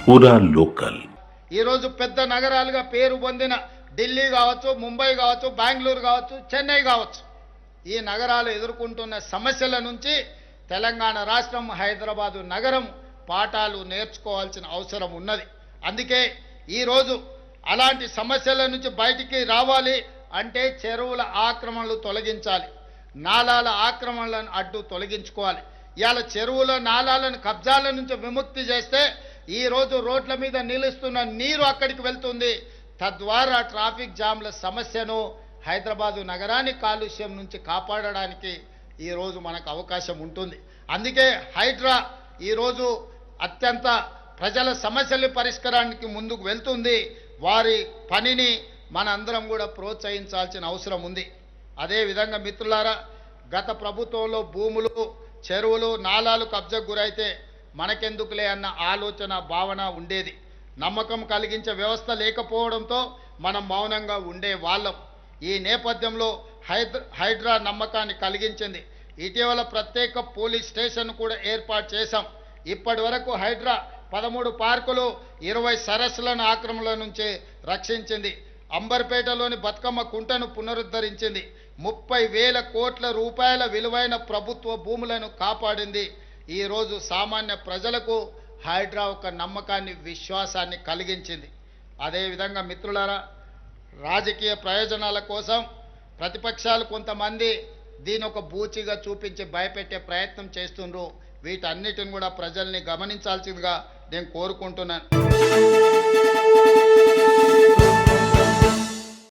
పూరా లోకల్. ఈరోజు పెద్ద నగరాలుగా పేరు పొందిన ఢిల్లీ కావచ్చు, ముంబై కావచ్చు, బెంగళూరు కావచ్చు, చెన్నై కావచ్చు, ఈ నగరాలు ఎదుర్కొంటున్న సమస్యల నుంచి తెలంగాణ రాష్ట్రం, హైదరాబాదు నగరం పాఠాలు నేర్చుకోవాల్సిన అవసరం ఉన్నది. అందుకే ఈరోజు అలాంటి సమస్యల నుంచి బయటికి రావాలి అంటే చెరువుల ఆక్రమణలు తొలగించాలి, నాలాల ఆక్రమణలను అడ్డు తొలగించుకోవాలి. ఇవాళ చెరువుల నాలాలను కబ్జాల నుంచి విముక్తి చేస్తే ఈరోజు రోడ్ల మీద నిలుస్తున్న నీరు అక్కడికి వెళ్తుంది. తద్వారా ట్రాఫిక్ జామ్ల సమస్యను, హైదరాబాదు నగరాన్ని కాలుష్యం నుంచి కాపాడడానికి ఈరోజు మనకు అవకాశం ఉంటుంది. అందుకే హైడ్రా ఈరోజు అత్యంత ప్రజల సమస్యల పరిష్కారానికి ముందుకు వెళ్తుంది. వారి పనిని మనందరం కూడా ప్రోత్సహించాల్సిన అవసరం ఉంది. అదేవిధంగా మిత్రులారా, గత ప్రభుత్వంలో భూములు, చెరువులు, నాలాలు కబ్జాకు గురైతే మనకెందుకులే అన్న ఆలోచన, భావన ఉండేది. నమ్మకం కలిగించే వ్యవస్థ లేకపోవడంతో మనం మౌనంగా ఉండే వాళ్ళం. ఈ నేపథ్యంలో హైడ్రా నమ్మకాన్ని కలిగించింది. ఇటీవల ప్రత్యేక పోలీస్ స్టేషన్ కూడా ఏర్పాటు చేశాం. ఇప్పటి వరకు హైడ్రా 13 పార్కులు, 20 సరస్సులను ఆక్రమణల నుంచి రక్షించింది. అంబర్పేటలోని బతుకమ్మ కుంటను పునరుద్ధరించింది. 30,000 కోట్ల రూపాయల విలువైన ప్రభుత్వ భూములను కాపాడింది. ఈరోజు సామాన్య ప్రజలకు హైడ్రా ఒక నమ్మకాన్ని, విశ్వాసాన్ని కలిగించింది. అదేవిధంగా మిత్రులారా, రాజకీయ ప్రయోజనాల కోసం ప్రతిపక్షాలు కొంతమంది దీని ఒక బూచిగా చూపించి భయపెట్టే ప్రయత్నం చేస్తుండ్రు. వీటన్నిటిని కూడా ప్రజల్ని గమనించాల్సిందిగా నేను కోరుకుంటున్నాను.